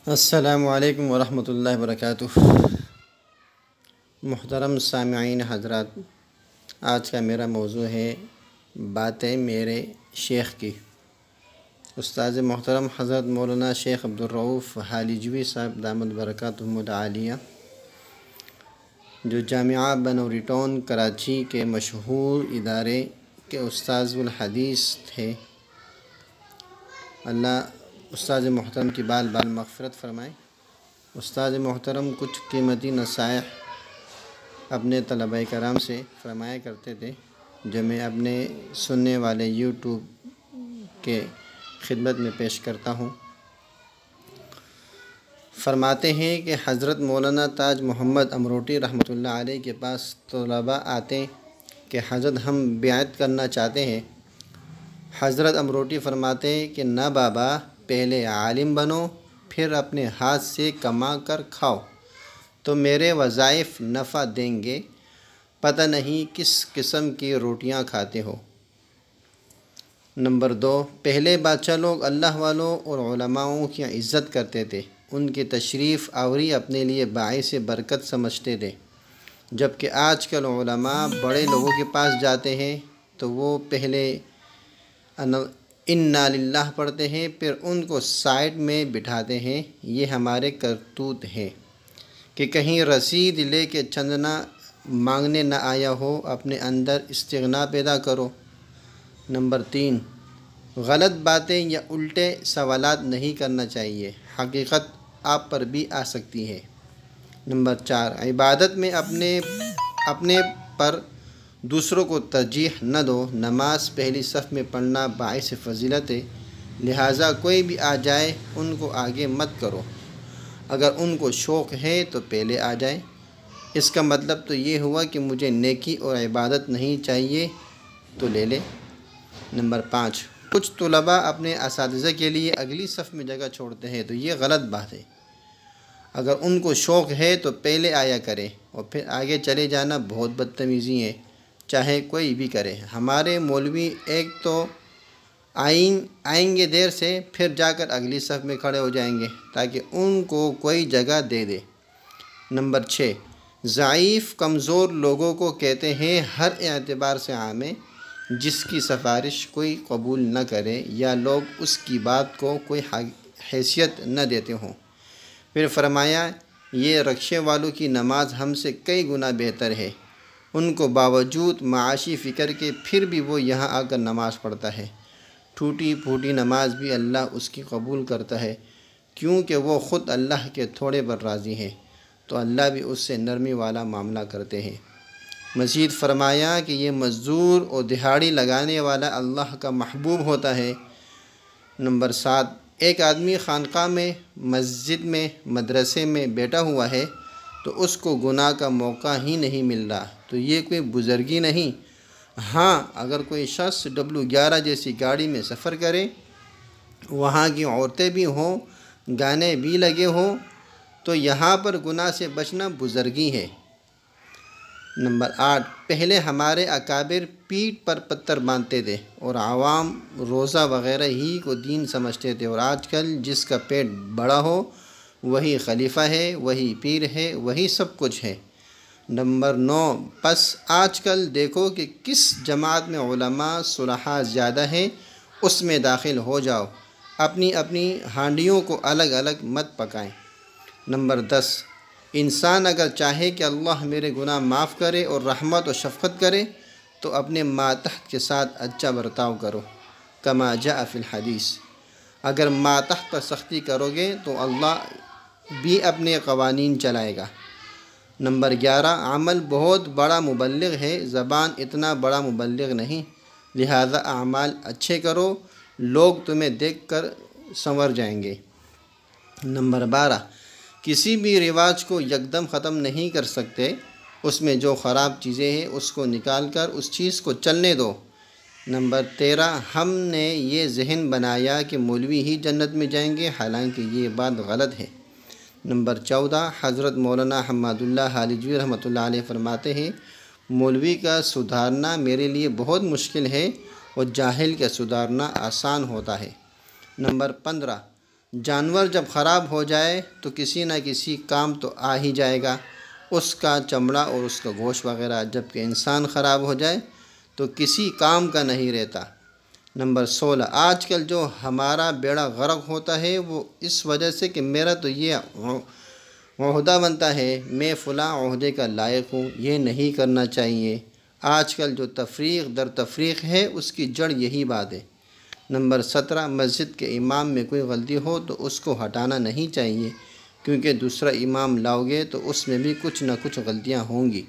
السلام علیکم ورحمۃ اللہ وبرکاتہ۔ محترم سامعین حضرات، آج کا میرا موضوع ہے باتیں میرے شیخ کی۔ استاد محترم حضرت مولانا شیخ عبدالرؤف حالیجوی صاحب دامت برکاتہم العالیہ، جو جامعہ بنوری ٹاؤن کراچی کے مشہور ادارے کے استاذ الحدیث تھے، اللہ استاد محترم کی بال بال مغفرت فرمائے۔ استاد محترم کچھ قیمتی نصائح اپنے طلباء کرام سے فرمایا کرتے تھے، جو میں اپنے سننے والے یوٹیوب کے خدمت میں پیش کرتا ہوں۔ فرماتے ہیں کہ حضرت مولانا تاج محمد امروٹی رحمۃ اللہ علیہ کے پاس طلباء آتے کہ حضرت ہم بیعت کرنا چاہتے ہیں۔ حضرت امروٹی فرماتے کہ نہ بابا، پہلے عالم بنو، پھر اپنے ہاتھ سے کما کر کھاؤ تو میرے وظائف نفع دیں گے، پتہ نہیں کس قسم کی روٹیاں کھاتے ہو۔ نمبر 2، پہلے بادشاہ لوگ اللہ والوں اور علماؤں کی عزت کرتے تھے، ان کی تشریف آوری اپنے لیے باعث برکت سمجھتے تھے، جبکہ آج کل علماء بڑے لوگوں کے پاس جاتے ہیں تو وہ پہلے انا للہ پڑھتے ہیں، پھر ان کو سائڈ میں بٹھاتے ہیں۔ یہ ہمارے کرتوت ہے کہ کہیں رسید لے کے چندنا مانگنے نہ آیا ہو، اپنے اندر استغنا پیدا کرو۔ نمبر 3، غلط باتیں یا الٹے سوالات نہیں کرنا چاہیے، حقیقت آپ پر بھی آ سکتی ہے۔ نمبر 4، عبادت میں اپنے پر دوسروں کو ترجیح نہ دو، نماز پہلی صف میں پڑھنا باعث فضیلت ہے، لہٰذا کوئی بھی آ جائے ان کو آگے مت کرو، اگر ان کو شوق ہے تو پہلے آ جائے۔ اس کا مطلب تو یہ ہوا کہ مجھے نیکی اور عبادت نہیں چاہیے تو لے لے۔ نمبر 5، کچھ طلباء اپنے اساتذہ کے لیے اگلی صف میں جگہ چھوڑتے ہیں تو یہ غلط بات ہے۔ اگر ان کو شوق ہے تو پہلے آیا کرے اور پھر آگے چلے جانا بہت بدتمیزی ہے، چاہے کوئی بھی کرے۔ ہمارے مولوی ایک تو آئیں گے دیر سے، پھر جا کر اگلی صف میں کھڑے ہو جائیں گے تاکہ ان کو کوئی جگہ دے دے۔ نمبر 6، ضعیف کمزور لوگوں کو کہتے ہیں ہر اعتبار سے عام ہے، جس کی سفارش کوئی قبول نہ کرے یا لوگ اس کی بات کو کوئی حیثیت نہ دیتے ہوں۔ پھر فرمایا یہ رکشے والوں کی نماز ہم سے کئی گنا بہتر ہے، ان کو باوجود معاشی فکر کے پھر بھی وہ یہاں آ کر نماز پڑھتا ہے۔ ٹوٹی پھوٹی نماز بھی اللہ اس کی قبول کرتا ہے، کیونکہ وہ خود اللہ کے تھوڑے پر راضی ہے، تو اللہ بھی اس سے نرمی والا معاملہ کرتے ہیں۔ مزید فرمایا کہ یہ مزدور اور دہاڑی لگانے والا اللہ کا محبوب ہوتا ہے۔ نمبر 7، ایک آدمی خانقاہ میں، مسجد میں، مدرسے میں بیٹھا ہوا ہے تو اس کو گناہ کا موقع ہی نہیں مل رہا، تو یہ کوئی بزرگی نہیں۔ ہاں، اگر کوئی شخص W11 جیسی گاڑی میں سفر کرے، وہاں کی عورتیں بھی ہوں، گانے بھی لگے ہوں، تو یہاں پر گناہ سے بچنا بزرگی ہے۔ نمبر 8، پہلے ہمارے اکابر پیٹھ پر پتھر باندھتے تھے اور عوام روزہ وغیرہ ہی کو دین سمجھتے تھے، اور آج کل جس کا پیٹ بڑا ہو وہی خلیفہ ہے، وہی پیر ہے، وہی سب کچھ ہے۔ نمبر 9، پس آج کل دیکھو کہ کس جماعت میں علماء صلحاء زیادہ ہیں، اس میں داخل ہو جاؤ، اپنی اپنی ہانڈیوں کو الگ الگ مت پکائیں۔ نمبر 10، انسان اگر چاہے کہ اللہ میرے گناہ معاف کرے اور رحمت و شفقت کرے تو اپنے ماتحت کے ساتھ اچھا برتاؤ کرو، کما جاء فی الحدیث۔ اگر ماتحت پر سختی کرو گے تو اللہ بھی اپنے قوانین چلائے گا۔ نمبر 11، عمل بہت بڑا مبلغ ہے، زبان اتنا بڑا مبلغ نہیں، لہذا اعمال اچھے کرو، لوگ تمہیں دیکھ کر سنور جائیں گے۔ نمبر 12، کسی بھی رواج کو یکدم ختم نہیں کر سکتے، اس میں جو خراب چیزیں ہیں اس کو نکال کر اس چیز کو چلنے دو۔ نمبر 13، ہم نے یہ ذہن بنایا کہ مولوی ہی جنت میں جائیں گے، حالانکہ یہ بات غلط ہے۔ نمبر 14، حضرت مولانا حماد اللہ حالیجوی رحمۃ اللہ علیہ فرماتے ہیں مولوی کا سدھارنا میرے لیے بہت مشکل ہے اور جاہل کا سدھارنا آسان ہوتا ہے۔ نمبر 15، جانور جب خراب ہو جائے تو کسی نہ کسی کام تو آ ہی جائے گا، اس کا چمڑا اور اس کا گوشت وغیرہ، جبکہ انسان خراب ہو جائے تو کسی کام کا نہیں رہتا۔ نمبر 16، آج کل جو ہمارا بیڑا غرق ہوتا ہے وہ اس وجہ سے کہ میرا تو یہ عہدہ بنتا ہے، میں فلاں عہدے کا لائق ہوں، یہ نہیں کرنا چاہیے۔ آج کل جو تفریق در تفریق ہے اس کی جڑ یہی بات ہے۔ نمبر 17، مسجد کے امام میں کوئی غلطی ہو تو اس کو ہٹانا نہیں چاہیے، کیونکہ دوسرا امام لاؤ گے تو اس میں بھی کچھ نہ کچھ غلطیاں ہوں گی۔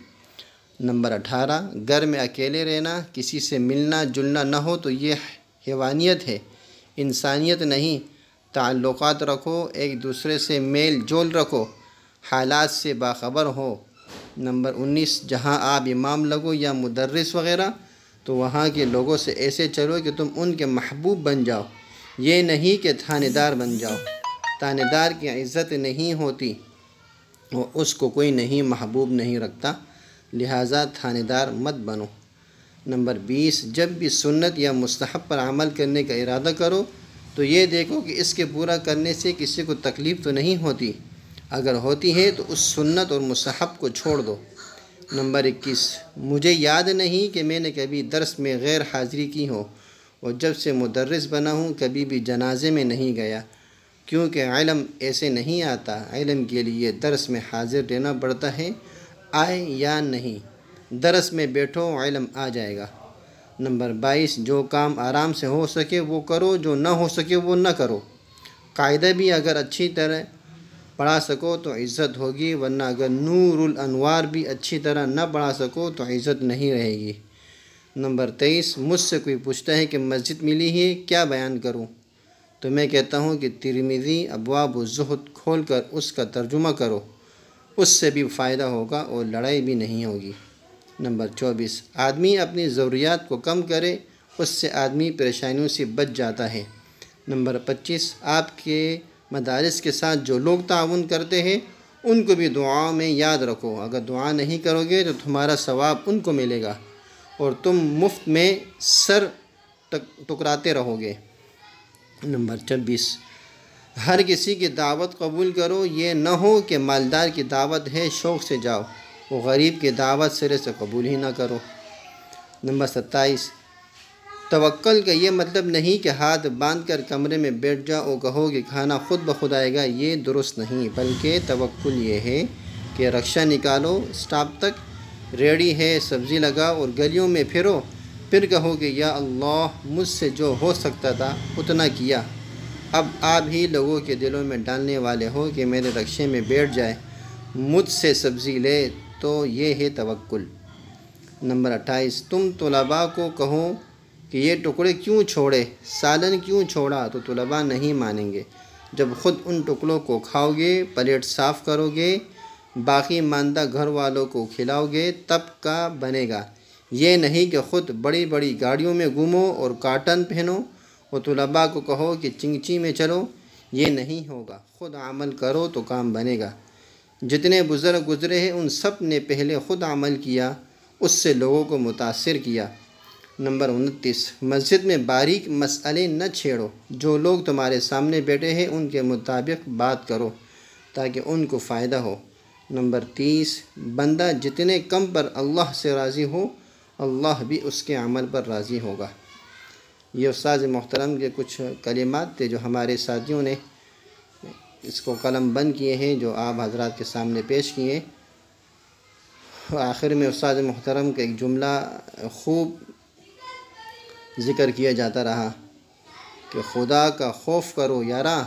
نمبر 18، گھر میں اکیلے رہنا، کسی سے ملنا جلنا نہ ہو تو یہ حیوانیت ہے، انسانیت نہیں۔ تعلقات رکھو، ایک دوسرے سے میل جول رکھو، حالات سے باخبر ہو۔ نمبر 19، جہاں آپ امام لگو یا مدرس وغیرہ تو وہاں کے لوگوں سے ایسے چلو کہ تم ان کے محبوب بن جاؤ، یہ نہیں کہ تھانے دار بن جاؤ۔ تھانے دار کی عزت نہیں ہوتی، اس کو کوئی نہیں محبوب نہیں رکھتا، لہٰذا تھانے دار مت بنو۔ نمبر 20، جب بھی سنت یا مستحب پر عمل کرنے کا ارادہ کرو تو یہ دیکھو کہ اس کے پورا کرنے سے کسی کو تکلیف تو نہیں ہوتی، اگر ہوتی ہے تو اس سنت اور مستحب کو چھوڑ دو۔ نمبر 21، مجھے یاد نہیں کہ میں نے کبھی درس میں غیر حاضری کی ہو، اور جب سے مدرس بنا ہوں کبھی بھی جنازے میں نہیں گیا، کیونکہ علم ایسے نہیں آتا، علم کے لیے درس میں حاضر رہنا پڑتا ہے، آئے یا نہیں۔ درس میں بیٹھو، علم آ جائے گا۔ نمبر 22، جو کام آرام سے ہو سکے وہ کرو، جو نہ ہو سکے وہ نہ کرو۔ قاعدہ بھی اگر اچھی طرح پڑھا سکو تو عزت ہوگی، ورنہ اگر نور الانوار بھی اچھی طرح نہ پڑھا سکو تو عزت نہیں رہے گی۔ نمبر 23، مجھ سے کوئی پوچھتا ہے کہ مسجد ملی ہے کیا بیان کروں، تو میں کہتا ہوں کہ ترمذی ابواب الزہد کھول کر اس کا ترجمہ کرو، اس سے بھی فائدہ ہوگا اور لڑائی بھی نہیں ہوگی۔ نمبر 24، آدمی اپنی ضروریات کو کم کرے، اس سے آدمی پریشانیوں سے بچ جاتا ہے۔ نمبر 25، آپ کے مدارس کے ساتھ جو لوگ تعاون کرتے ہیں ان کو بھی دعاؤں میں یاد رکھو، اگر دعا نہیں کرو گے تو تمہارا ثواب ان کو ملے گا اور تم مفت میں سر ٹکراتے رہو گے۔ نمبر 26، ہر کسی کی دعوت قبول کرو، یہ نہ ہو کہ مالدار کی دعوت ہے شوق سے جاؤ، وہ غریب کی دعوت سرے سے قبول ہی نہ کرو۔ نمبر 27، توکل کا یہ مطلب نہیں کہ ہاتھ باندھ کر کمرے میں بیٹھ جاؤ اور کہو کہ کھانا خود بخود آئے گا، یہ درست نہیں، بلکہ توکل یہ ہے کہ رکشہ نکالو، اسٹاپ تک ریڈی ہے، سبزی لگاؤ اور گلیوں میں پھرو، پھر کہو کہ یا اللہ مجھ سے جو ہو سکتا تھا اتنا کیا، اب آپ ہی لوگوں کے دلوں میں ڈالنے والے ہو کہ میرے رکشے میں بیٹھ جائے، مجھ سے سبزی لے، تو یہ ہے توکل۔ نمبر 28، تم طلباء کو کہو کہ یہ ٹکڑے کیوں چھوڑے، سالن کیوں چھوڑا، تو طلباء نہیں مانیں گے۔ جب خود ان ٹکڑوں کو کھاؤ گے، پلیٹ صاف کرو گے، باقی ماندہ گھر والوں کو کھلاؤ گے، تب کا بنے گا، یہ نہیں کہ خود بڑی بڑی گاڑیوں میں گھومو اور کاٹن پہنو اور طلباء کو کہو کہ چنگچی میں چلو، یہ نہیں ہوگا، خود عمل کرو تو کام بنے گا۔ جتنے بزرگ گزرے ہیں ان سب نے پہلے خود عمل کیا، اس سے لوگوں کو متاثر کیا۔ نمبر 29، مسجد میں باریک مسئلے نہ چھیڑو، جو لوگ تمہارے سامنے بیٹھے ہیں ان کے مطابق بات کرو تاکہ ان کو فائدہ ہو۔ نمبر 30، بندہ جتنے کم پر اللہ سے راضی ہو اللہ بھی اس کے عمل پر راضی ہوگا۔ یہ استاد محترم کے کچھ کلمات تھے جو ہمارے ساتھیوں نے اس کو قلم بند کیے ہیں، جو آپ حضرات کے سامنے پیش کیے۔ آخر میں استاد محترم کا ایک جملہ خوب ذکر کیا جاتا رہا کہ خدا کا خوف کرو یارا،